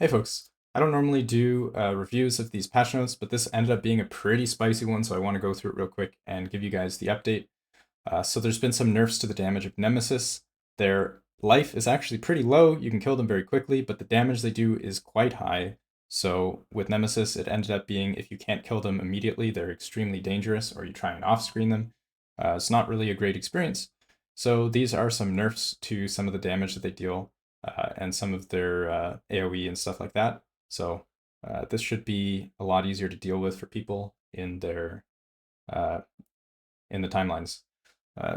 Hey folks, I don't normally do reviews of these patch notes, but this ended up being a pretty spicy one, so I want to go through it real quick and give you guys the update. So there's been some nerfs to the damage of Nemesis. Their life is actually pretty low, you can kill them very quickly, but the damage they do is quite high. So with Nemesis, it ended up being if you can't kill them immediately, they're extremely dangerous, or you try and off-screen them. It's not really a great experience. So these are some nerfs to some of the damage that they deal and some of their AoE and stuff like that. So this should be a lot easier to deal with for people uh, in the timelines.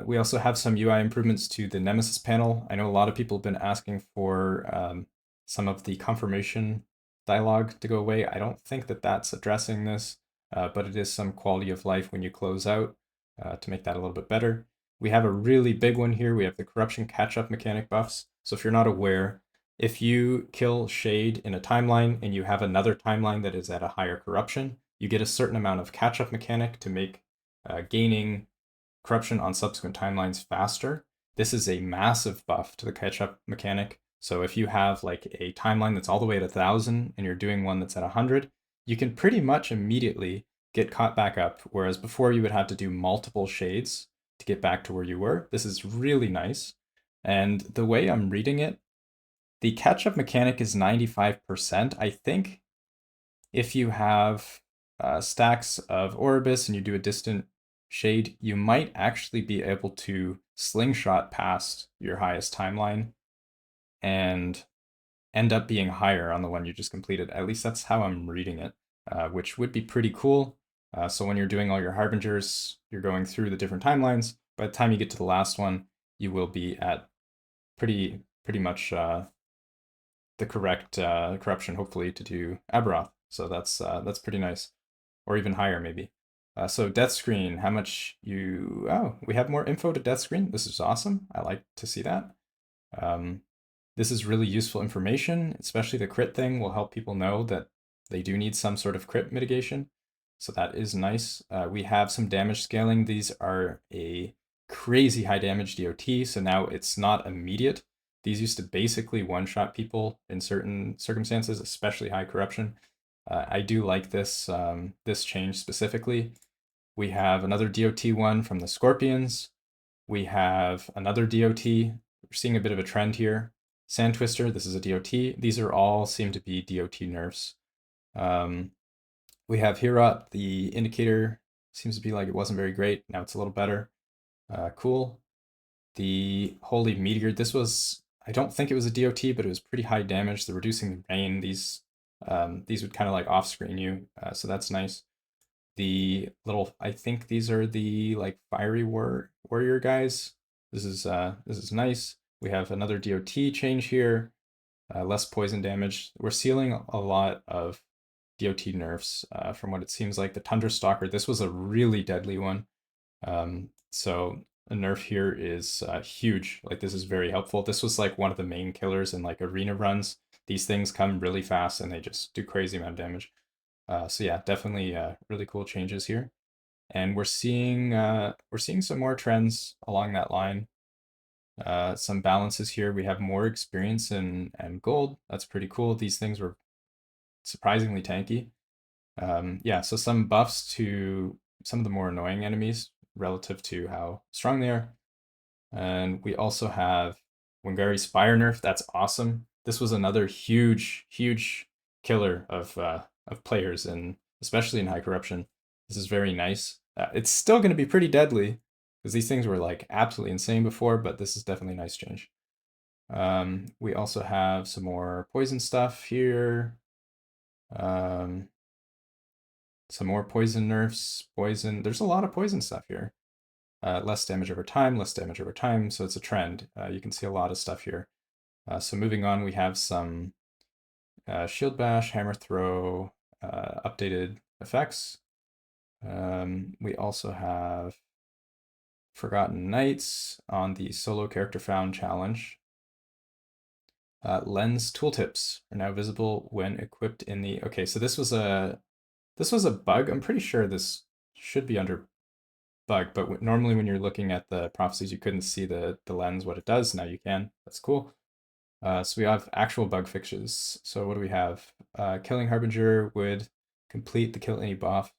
We also have some UI improvements to the Nemesis panel. I know a lot of people have been asking for some of the confirmation dialogue to go away. I don't think that that's addressing this, but it is some quality of life when you close out to make that a little bit better. We have a really big one here. We have the corruption catch-up mechanic buffs. So if you're not aware, if you kill Shade in a timeline and you have another timeline that is at a higher corruption, you get a certain amount of catch-up mechanic to make gaining corruption on subsequent timelines faster. This is a massive buff to the catch-up mechanic. So if you have like a timeline that's all the way at 1,000 and you're doing one that's at 100, you can pretty much immediately get caught back up. Whereas before you would have to do multiple shades to get back to where you were. This is really nice. And the way I'm reading it, the catch-up mechanic is 95%. I think if you have stacks of Orbis and you do a distant shade, you might actually be able to slingshot past your highest timeline and end up being higher on the one you just completed. At least that's how I'm reading it, which would be pretty cool. So when you're doing all your harbingers, you're going through the different timelines. By the time you get to the last one, you will be at pretty much the correct corruption, hopefully, to do Aberoth. So that's pretty nice, or even higher maybe. So death screen, how much you? Oh, we have more info to death screen. This is awesome. I like to see that. Um, this is really useful information, especially the crit thing will help people know that they do need some sort of crit mitigation. So that is nice. We have some damage scaling. These are a crazy high damage DOT, so now it's not immediate. These used to basically one-shot people in certain circumstances, especially high corruption. I do like this change specifically. We have another DOT one from the Scorpions. We have another DOT. We're seeing a bit of a trend here. Sand Twister, this is a DOT. These are all seem to be DOT nerfs. We have Herot, the indicator seems to be like it wasn't very great. Now it's a little better. Cool. The Holy Meteor, this was, I don't think it was a DOT, but it was pretty high damage. The reducing the rain, these would kind of like off screen you, so that's nice. The little, I think these are the like fiery warrior guys. This is nice. We have another DOT change here, less poison damage. We're sealing a lot of DOT nerfs from what it seems like. The Tundra Stalker, this was a really deadly one. So a nerf here is huge. Like this is very helpful. This was like one of the main killers in like arena runs. These things come really fast and they just do crazy amount of damage. So yeah, definitely really cool changes here. And we're seeing some more trends along that line. Some balances here. We have more experience and gold. That's pretty cool. These things were surprisingly tanky. Yeah, so some buffs to some of the more annoying enemies relative to how strong they are. And we also have Wingari's Fire nerf. That's awesome. This was another huge killer of players, and especially in high corruption. This is very nice. It's still going to be pretty deadly because these things were like absolutely insane before, but this is definitely a nice change. We also have some more poison stuff here. Some more poison nerfs. Poison. There's a lot of poison stuff here. Less damage over time, less damage over time. So it's a trend. You can see a lot of stuff here. So moving on, we have some shield bash, hammer throw, updated effects. We also have Forgotten Knights on the solo character found challenge. Lens tooltips are now visible when equipped in the. Okay, so this was a bug. I'm pretty sure this should be under bug, but normally when you're looking at the prophecies, you couldn't see the lens, what it does. Now you can. That's cool. So we have actual bug fixes. So what do we have? Killing Harbinger would complete the kill any boss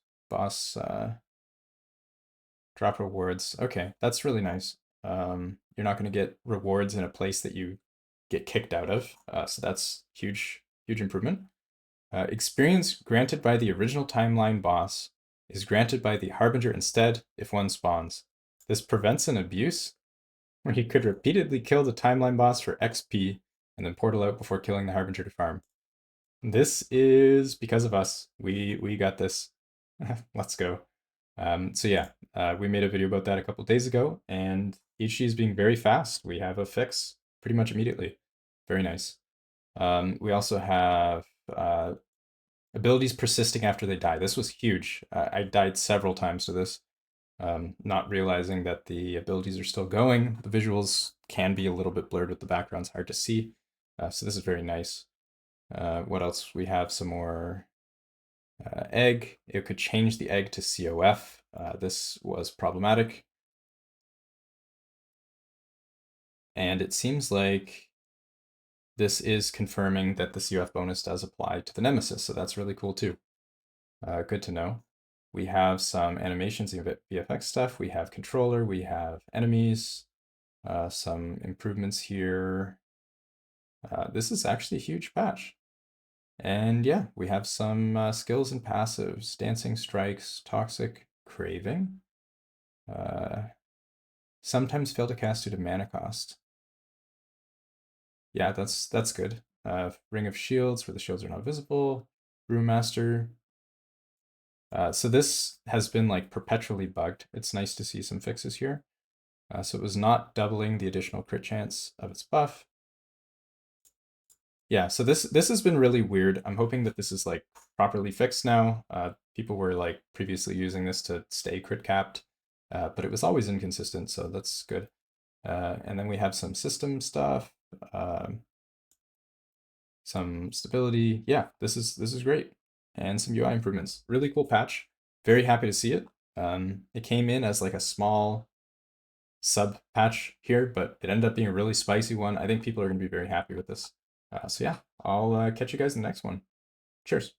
drop rewards. Okay, that's really nice. You're not going to get rewards in a place that you get kicked out of. So that's huge improvement. Experience granted by the original timeline boss is granted by the Harbinger instead if one spawns. This prevents an abuse where he could repeatedly kill the timeline boss for XP and then portal out before killing the Harbinger to farm. This is because of us. We got this. Let's go. So yeah, we made a video about that a couple days ago, and HG is being very fast. We have a fix pretty much immediately. Very nice. We also have abilities persisting after they die. This was huge. I died several times to this, not realizing that the abilities are still going. The visuals can be a little bit blurred with the backgrounds, hard to see. So this is very nice. What else? We have some more egg. It could change the egg to COF. This was problematic. And it seems like this is confirming that the COF bonus does apply to the Nemesis, so that's really cool too. Good to know. We have some animations and VFX stuff. We have controller, we have enemies, some improvements here. This is actually a huge patch. And yeah, we have some skills and passives. Dancing Strikes, Toxic, Craving. Sometimes fail to cast due to mana cost. Yeah, that's good. Ring of Shields, where the shields are not visible. Brewmaster. So this has been like perpetually bugged. It's nice to see some fixes here. So it was not doubling the additional crit chance of its buff. Yeah, so this has been really weird. I'm hoping that this is like properly fixed now. People were like previously using this to stay crit capped, but it was always inconsistent, so that's good. And then we have some system stuff, some stability. Yeah, this is great, and some UI improvements. Really cool patch. Very happy to see it. It came in as like a small sub patch here, but it ended up being a really spicy one. I think people are going to be very happy with this. So yeah, I'll catch you guys in the next one. Cheers.